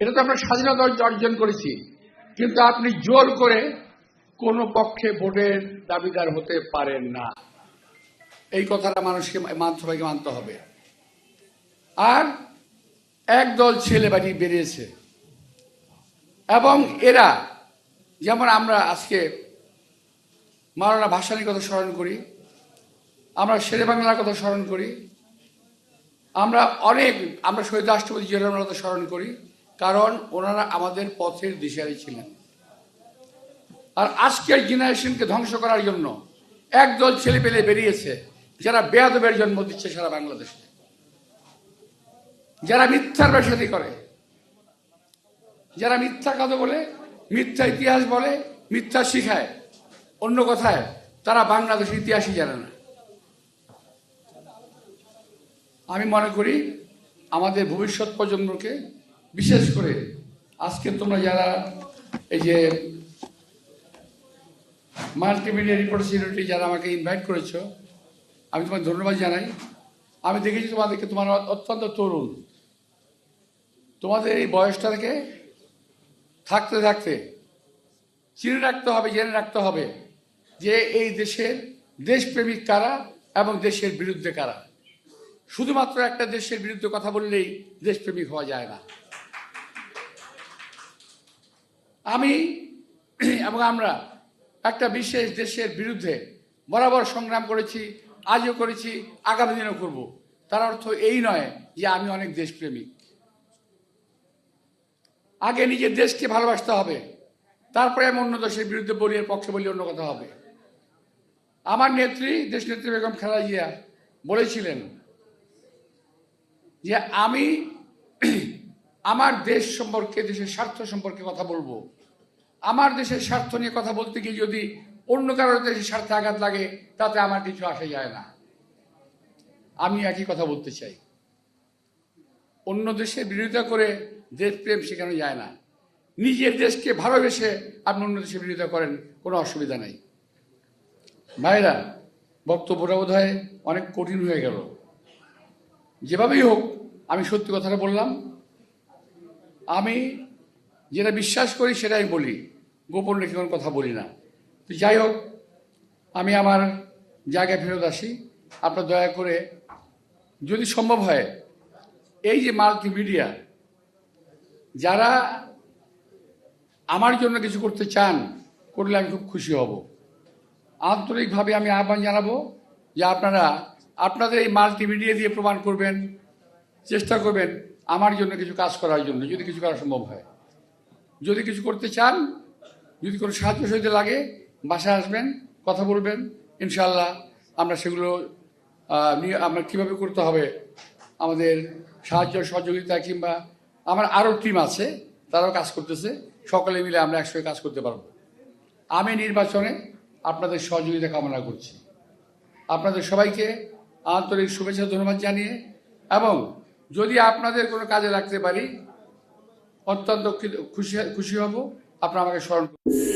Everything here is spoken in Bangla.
এটা তো আমরা স্বাধীনতা অর্জন করেছি, কিন্তু আপনি জোর করে কোন পক্ষে ভোটের দাবিদার হতে পারেন না। এই কথাটা মানুষকে সবাইকে মানতে হবে। আর একদল ছেলে বাড়ি বেরিয়েছে এবং এরা, যেমন আমরা আজকে মাওলানা ভাসানীর কথা স্মরণ করি, আমরা শেরে বাংলার কথা স্মরণ করি, আমরা শহীদ রাষ্ট্রপতি জিয়া রহমানের কথা স্মরণ করি, কারণ ওনারা আমাদের পথের দিশারি ছিলেন। আর আজকের জেনারেশনকে ধ্বংস করার জন্য একদল ছেলে পেলে বেরিয়েছে, যারা বেয়াদবের জন্ম দিচ্ছে সারা বাংলাদেশে, যারা মিথ্যার ব্যবসায়ী করে, যারা মিথ্যা কথা বলে, মিথ্যা ইতিহাস বলে, মিথ্যা শিখায়। অন্য কথায় তারা বাংলাদেশের ইতিহাসই জানে না। আমি মনে করি আমাদের ভবিষ্যৎ প্রজন্মকে, বিশেষ করে আজকে তোমরা যারা এই যে মাল্টিমিডিয়া রিপোর্টার্স ইউনিটি যারা আমাকে ইনভাইট করেছো, আমি তোমাকে ধন্যবাদ জানাই। আমি দেখেছি তোমাদেরকে, তোমার অত্যন্ত তরুণ, তোমাদের এই বয়সটা থেকে থাকতে থাকতে চিনে রাখতে হবে, জেনে রাখতে হবে যে এই দেশের দেশপ্রেমিক কারা এবং দেশের বিরুদ্ধে কারা। শুধুমাত্র একটা দেশের বিরুদ্ধে কথা বললেই দেশপ্রেমিক হওয়া যায় না। আমি এবং আমরা একটা বিশেষ দেশের বিরুদ্ধে বরাবর সংগ্রাম করেছি, আজও করেছি, আগামী দিনও করব। তার অর্থ এই নয় যে আমি অনেক দেশপ্রেমিক। আগে নিজের দেশকে ভালোবাসতে হবে, তারপরে আমি অন্য দেশের বিরুদ্ধে বলি, এর পক্ষে বলি, অন্য কথা হবে। আমার নেত্রী, দেশনেত্রী বেগম খালেদা জিয়া বলেছিলেন যে আমি আমার দেশ সম্পর্কে, দেশের স্বার্থ সম্পর্কে কথা বলবো। আমার দেশের স্বার্থ নিয়ে কথা বলতে গিয়ে যদি অন্য কারোর দেশের স্বার্থে আঘাত লাগে, তাতে আমার কিছু আসে যায় না। আমি একই কথা বলতে চাই। অন্য দেশের বিরোধিতা করে দেশপ্রেম শেখানো যায় না। নিজের দেশকে ভালোবেসে আপনি অন্য দেশের বিরোধিতা করেন, কোনো অসুবিধা নেই। ভাইরা, বক্তব্যটা বোধ হয় অনেক কঠিন হয়ে গেল। যেভাবেই হোক, আমি সত্যি কথাটা বললাম। আমি যেটা বিশ্বাস করি সেটাই বলি, গোপন রেখে কোনো কথা বলি না। তো যাই হোক, আমি আমার জায়গায় ফেরত আসি। আপনার দয়া করে যদি সম্ভব হয়, এই যে মাল্টিমিডিয়া যারা আমার জন্য কিছু করতে চান, করলে আমি খুব খুশি হব। আন্তরিকভাবে আমি আহ্বান জানাবো যে আপনারা আপনাদের এই মাল্টিমিডিয়া দিয়ে প্রমাণ করবেন, চেষ্টা করবেন আমার জন্য কিছু কাজ করার জন্য, যদি কিছু করা সম্ভব হয়। যদি কিছু করতে চান, যদি কোনো সাহায্য সহযোগিতা লাগে, বাসায় আসবেন, কথা বলবেন, ইনশাল্লাহ আমরা সেগুলো নিয়ে আমরা কীভাবে করতে হবে, আমাদের সাহায্য সহযোগিতা, কিংবা আমার আরও টিম আছে, তারাও কাজ করতেছে, সকলে মিলে আমরা একসঙ্গে কাজ করতে পারবো। আমি নির্বাচনে আপনাদের সহযোগিতা কামনা করছি। আপনাদের সবাইকে আন্তরিক শুভেচ্ছা ধন্যবাদ জানিয়ে, এবং যদি আপনাদের কোনো কাজে লাগতে পারি অত্যন্ত খুশি হব। আপনারা আমাকে স্মরণ করুন।